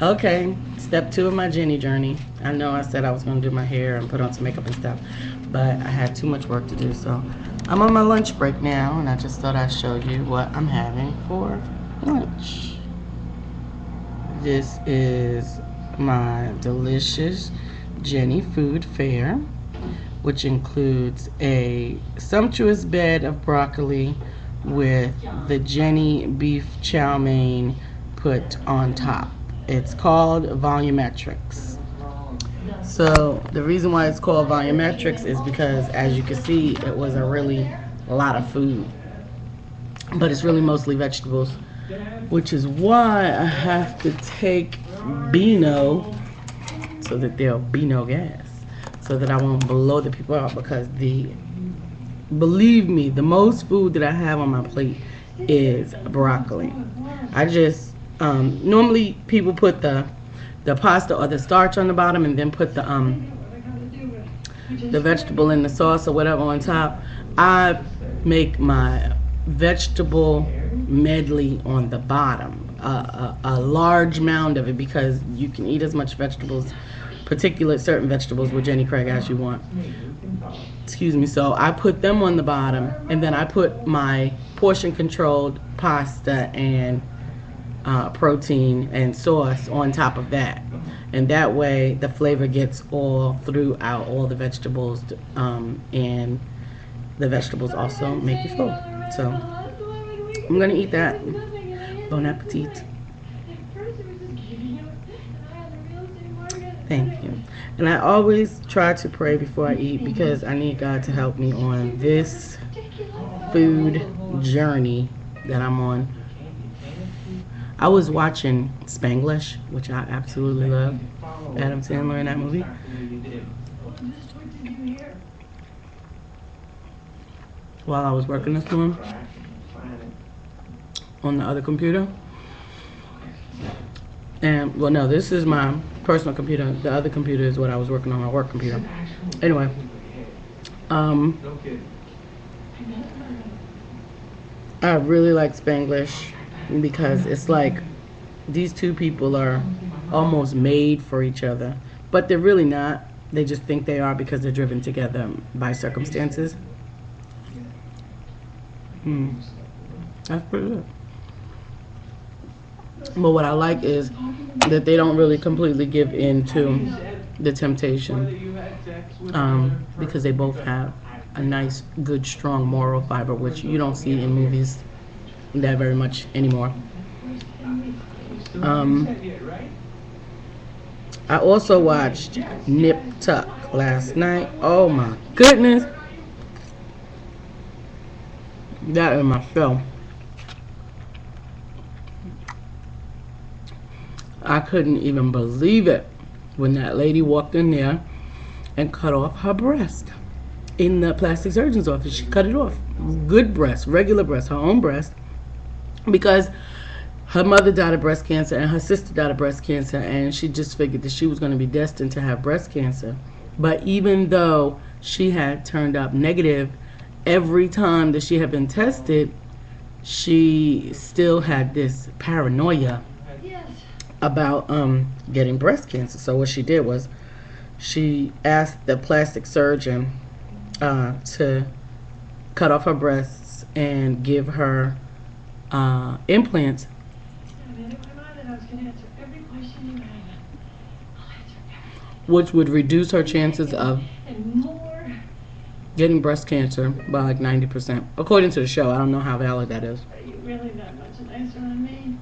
Okay, step 2 of my Jenny journey. I know I said I was going to do my hair and put on some makeup and stuff, but I had too much work to do, so I'm on my lunch break now, and I just thought I'd show you what I'm having for lunch. This is my delicious Jenny food fare, which includes a sumptuous bed of broccoli with the Jenny beef chow mein put on top. It's called volumetrics. So the reason why it's called volumetrics is because, as you can see, it was a really lot of food, but it's really mostly vegetables, which is why I have to take Beano so that there'll be no gas, so that I won't blow the people out, because believe me, the most food that I have on my plate is broccoli. I just, normally people put the pasta or the starch on the bottom and then put the vegetable in the sauce or whatever on top. I make my vegetable medley on the bottom, a large mound of it, because you can eat as much vegetables, certain vegetables with Jenny Craig, as you want. Excuse me. So I put them on the bottom, and then I put my portion controlled pasta and protein and sauce on top of that, and that way the flavor gets all throughout all the vegetables, and the vegetables also make you full. So I'm gonna eat that. Bon appetit. Thank you. And I always try to pray before I eat, because I need God to help me on this food journey that I'm on. I was watching Spanglish, which I absolutely love. Adam Sandler in that movie. While I was working this one on the other computer. And, well, no, this is my personal computer. The other computer is what I was working on, my work computer. Anyway, I really like Spanglish, because it's like these two people are almost made for each other, but they're really not. They just think they are, because they're driven together by circumstances. That's pretty good. But what I like is that they don't really completely give in to the temptation, because they both have a nice, good, strong moral fiber, which you don't see in movies that very much anymore. I also watched Nip Tuck last night. Oh my goodness, that is my show. I couldn't even believe it when that lady walked in there and cut off her breast in the plastic surgeon's office. She cut it off. Good breast, regular breast, her own breast, because her mother died of breast cancer and her sister died of breast cancer, and she just figured that she was going to be destined to have breast cancer. But even though she had turned up negative every time that she had been tested, she still had this paranoia about getting breast cancer. So what she did was she asked the plastic surgeon to cut off her breasts and give her implants, which would reduce her chances of getting breast cancer by like 90%, according to the show. I don't know how valid that is. Are you really that much nicer than me?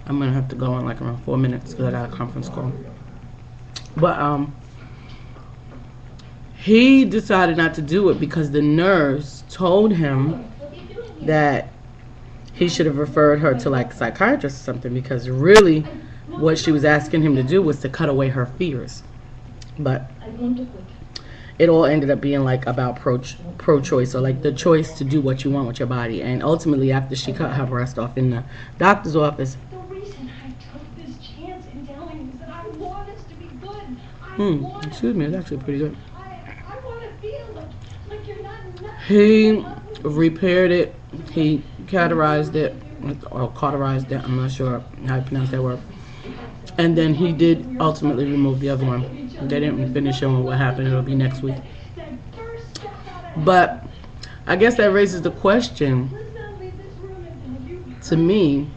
I'm gonna have to go in like around 4 minutes because I got a conference call. But he decided not to do it because the nurse told him that he should have referred her to like a psychiatrist or something, because really what she was asking him to do was to cut away her fears. But it all ended up being like about pro-choice, or like the choice to do what you want with your body. And ultimately, after she cut her breast off in the doctor's office, The reason I took this chance in telling you is that I want us to be good. excuse me, it's actually pretty good. I want to feel like you're not nuts. He repaired it, he cauterized it, or cauterized it. I'm not sure how you pronounce that word. And then he did ultimately remove the other one. They didn't finish showing what happened. It'll be next week. But I guess that raises the question to me,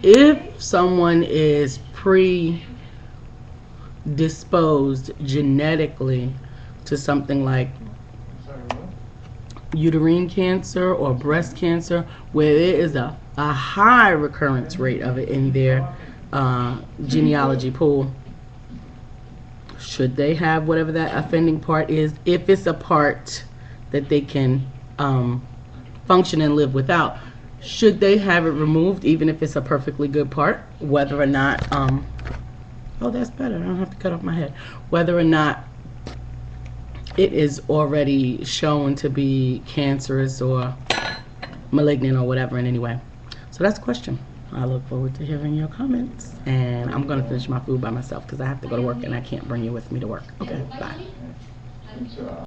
if someone is predisposed genetically to something like uterine cancer or breast cancer, where there is a high recurrence rate of it in their genealogy pool, should they have whatever that offending part is, if it's a part that they can function and live without? Should they have it removed, even if it's a perfectly good part, whether or not, oh, that's better, I don't have to cut off my head, whether or not it is already shown to be cancerous or malignant or whatever in any way? So that's the question. I look forward to hearing your comments, and I'm going to finish my food by myself because I have to go to work and I can't bring you with me to work. Okay, bye.